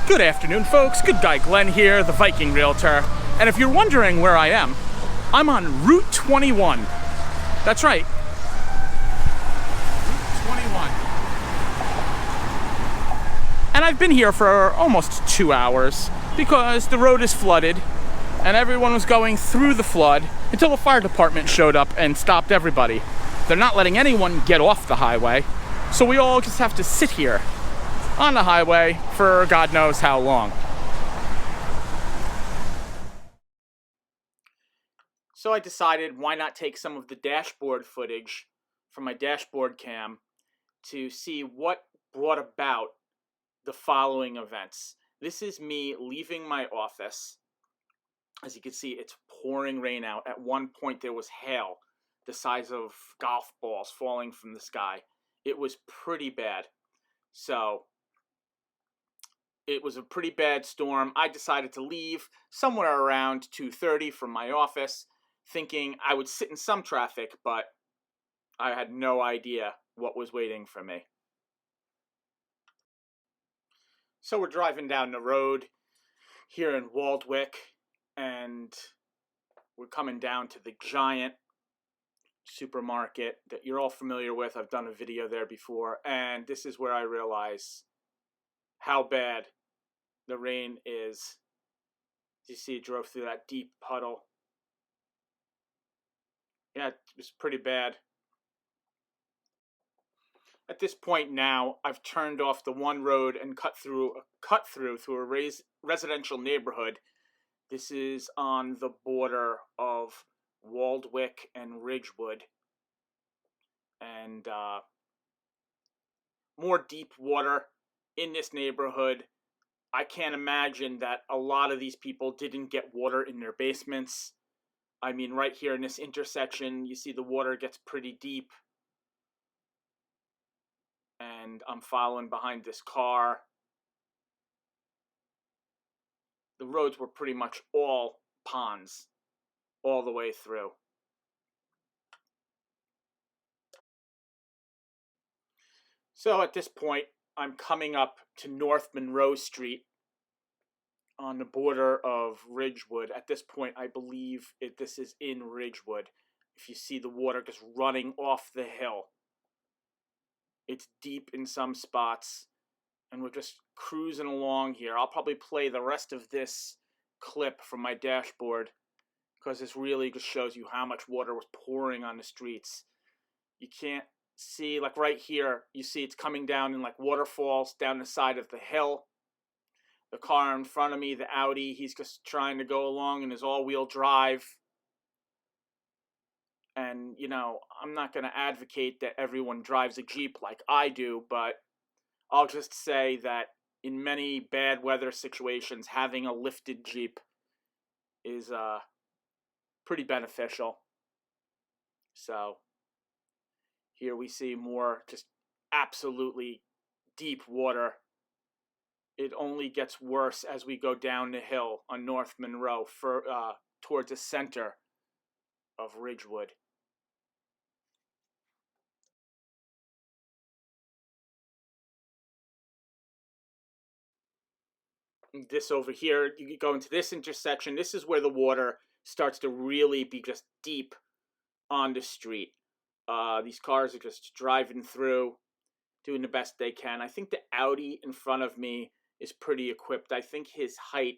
Good afternoon, folks. Good guy Glenn here, the Viking Realtor. And if you're wondering where I am, I'm on Route 21. That's right. Route 21. And I've been here for almost 2 hours because the road is flooded and everyone was going through the flood until the fire department showed up and stopped everybody. They're not letting anyone get off the highway, so we all just have to sit here on the highway for God knows how long. So I decided, why not take some of the dashboard footage from my dashboard cam to see what brought about the following events. This is me leaving my office. As you can see, it's pouring rain out. At one point there was hail the size of golf balls falling from the sky. It was pretty bad. So it was a pretty bad storm. I decided to leave somewhere around 2:30 from my office, thinking I would sit in some traffic, but I had no idea what was waiting for me. So we're driving down the road here in Waldwick, and we're coming down to the giant supermarket that you're all familiar with. I've done a video there before, and this is where I realize how bad the rain is. You see, it drove through that deep puddle. Yeah, it was pretty bad. At this point now, I've turned off the one road and cut through a residential neighborhood. This is on the border of Waldwick and Ridgewood, and more deep water in this neighborhood. I can't imagine that a lot of these people didn't get water in their basements. I mean, right here in this intersection, you see the water gets pretty deep. And I'm following behind this car. The roads were pretty much all ponds all the way through. So at this point, I'm coming up to North Monroe Street on the border of Ridgewood. At this point, I believe this is in Ridgewood. If you see the water just running off the hill. It's deep in some spots, and we're just cruising along here. I'll probably play the rest of this clip from my dashboard because this really just shows you how much water was pouring on the streets. You can't see, like right here, you see it's coming down in like waterfalls down the side of the hill. The car in front of me, the Audi, he's just trying to go along in his all-wheel drive. And, you know, I'm not going to advocate that everyone drives a Jeep like I do, but I'll just say that in many bad weather situations, having a lifted Jeep is pretty beneficial. So here we see more just absolutely deep water. It only gets worse as we go down the hill on North Monroe towards the center of Ridgewood. This over here, you go into this intersection. This is where the water starts to really be just deep on the street. These cars are just driving through, doing the best they can. I think the Audi in front of me is pretty equipped. I think his height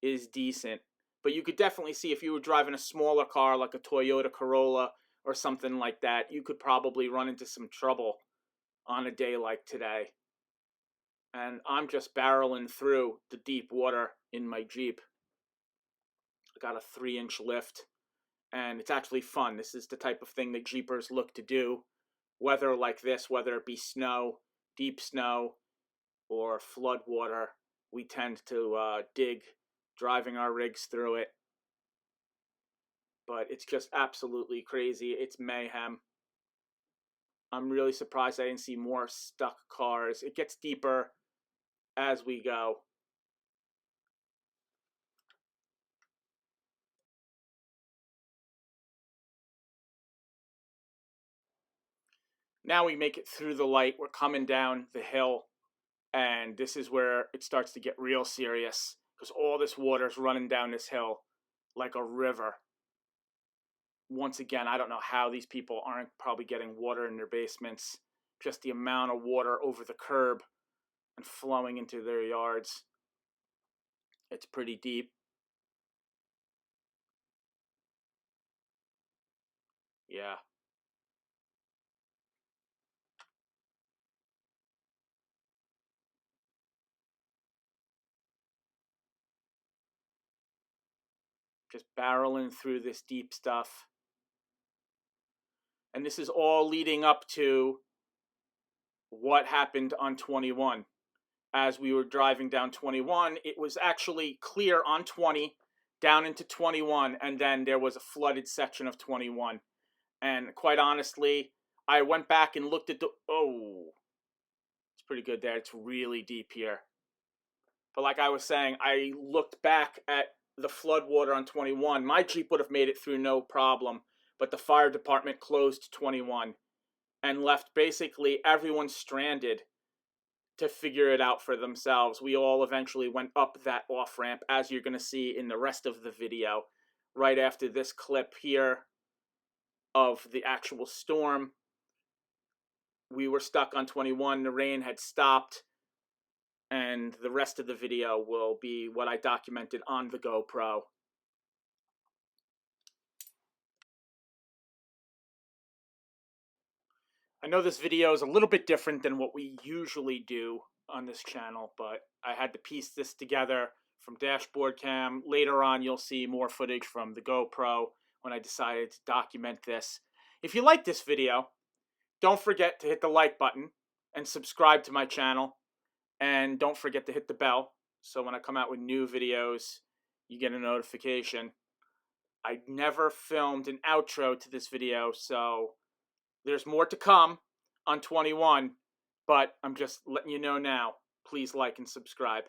is decent. But you could definitely see if you were driving a smaller car like a Toyota Corolla or something like that, you could probably run into some trouble on a day like today. And I'm just barreling through the deep water in my Jeep. I got a 3-inch lift, and it's actually fun. This is the type of thing that Jeepers look to do. Weather like this, whether it be snow, deep snow, or flood water, we tend to dig, driving our rigs through it. But it's just absolutely crazy. It's mayhem. I'm really surprised I didn't see more stuck cars. It gets deeper as we go. Now we make it through the light. We're coming down the hill, and this is where it starts to get real serious because all this water is running down this hill like a river. Once again, I don't know how these people aren't probably getting water in their basements. Just the amount of water over the curb and flowing into their yards. It's pretty deep. Yeah. Just barreling through this deep stuff. And this is all leading up to what happened on 21. As we were driving down 21, it was actually clear on 20 down into 21, and then there was a flooded section of 21. And quite honestly, I went back and looked at the... Oh, it's pretty good there. It's really deep here. But like I was saying, I looked back at the flood water on 21. My Jeep would have made it through no problem, but the fire department closed 21 and left basically everyone stranded to figure it out for themselves. We all eventually went up that off-ramp, as you're going to see in the rest of the video, right after this clip here of the actual storm. We were stuck on 21. The rain had stopped, and the rest of the video will be what I documented on the GoPro. I know this video is a little bit different than what we usually do on this channel, but I had to piece this together from dashboard cam. Later on, you'll see more footage from the GoPro when I decided to document this. If you like this video, don't forget to hit the like button and subscribe to my channel. And don't forget to hit the bell, so when I come out with new videos, you get a notification. I never filmed an outro to this video, so there's more to come on 21, but I'm just letting you know now. Please like and subscribe.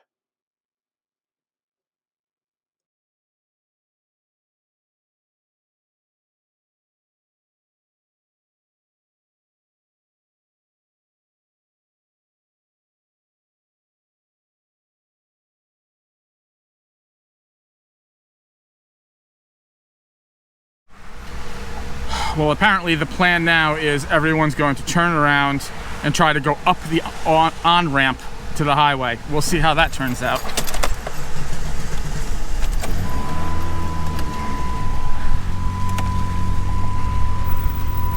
Well, apparently the plan now is everyone's going to turn around and try to go up the on-ramp to the highway. We'll see how that turns out.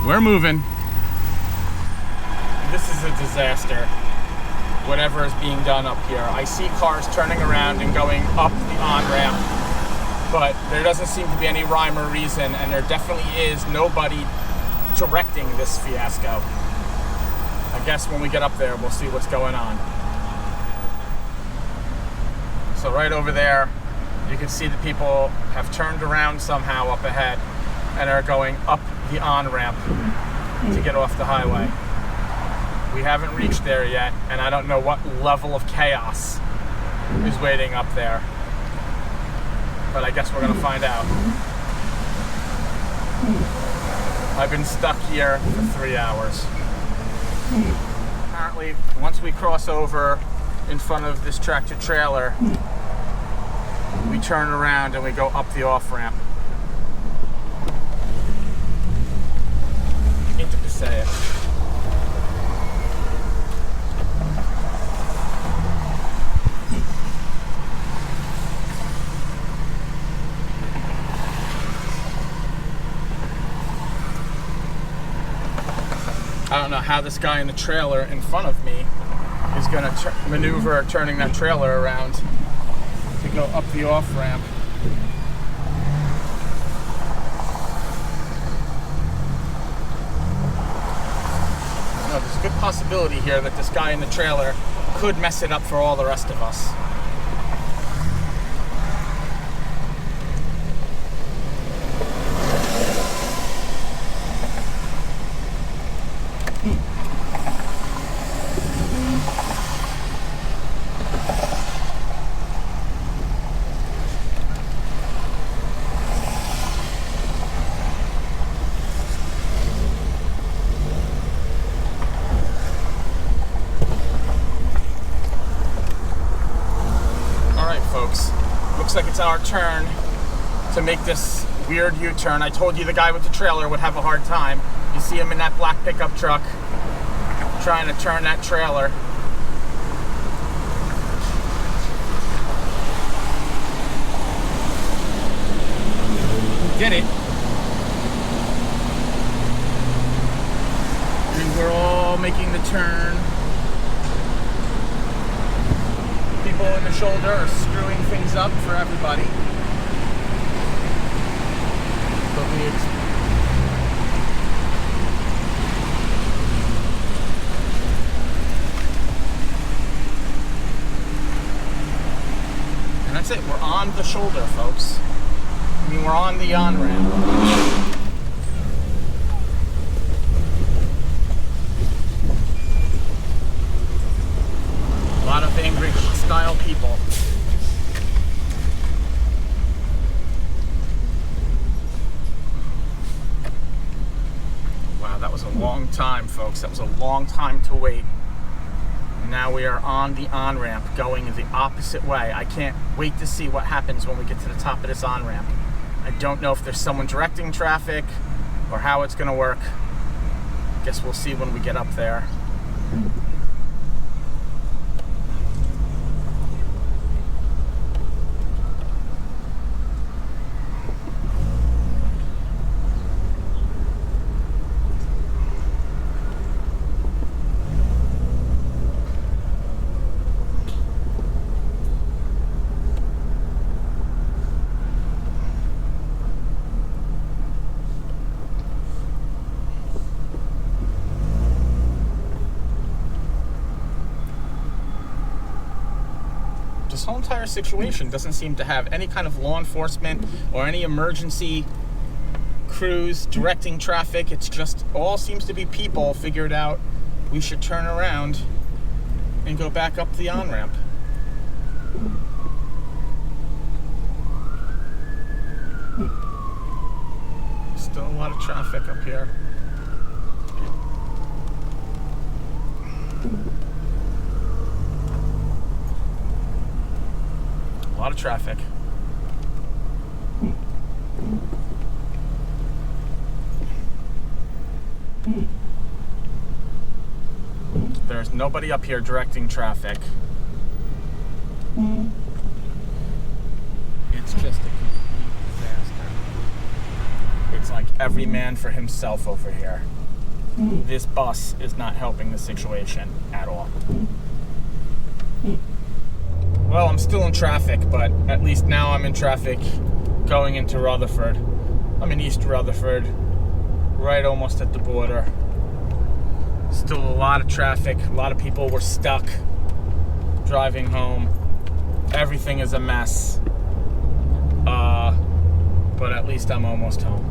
We're moving. This is a disaster, whatever is being done up here. I see cars turning around and going up the on-ramp, but there doesn't seem to be any rhyme or reason, and there definitely is nobody directing this fiasco. I guess when we get up there, we'll see what's going on. So right over there, you can see that people have turned around somehow up ahead and are going up the on-ramp to get off the highway. We haven't reached there yet, and I don't know what level of chaos is waiting up there. But I guess we're gonna find out. I've been stuck here for 3 hours. Apparently, once we cross over in front of this tractor trailer, we turn around and we go up the off-ramp into Passaic. I don't know how this guy in the trailer in front of me is going to maneuver turning that trailer around to go up the off-ramp. No, there's a good possibility here that this guy in the trailer could mess it up for all the rest of us. it's our turn to make this weird U-turn. I told you the guy with the trailer would have a hard time. You see him in that black pickup truck trying to turn that trailer. Did it. And we're all making the turn. People in the shoulder are screwing things up for everybody. And that's it. We're on the shoulder, folks. I mean, we're on the on-ramp. A lot of angry, hostile people. Wow, that was a long time, folks. That was a long time to wait. Now we are on the on-ramp going the opposite way. I can't wait to see what happens when we get to the top of this on-ramp. I don't know if there's someone directing traffic or how it's going to work. Guess we'll see when we get up there. This whole entire situation doesn't seem to have any kind of law enforcement or any emergency crews directing traffic. It's just all seems to be people figured out we should turn around and go back up the on-ramp. Still a lot of traffic up here. A lot of traffic. There's nobody up here directing traffic. It's just a complete disaster. It's like every man for himself over here. This bus is not helping the situation at all. Well, I'm still in traffic, but at least now I'm in traffic going into Rutherford. I'm in East Rutherford, right almost at the border. Still a lot of traffic. A lot of people were stuck driving home. Everything is a mess. But at least I'm almost home.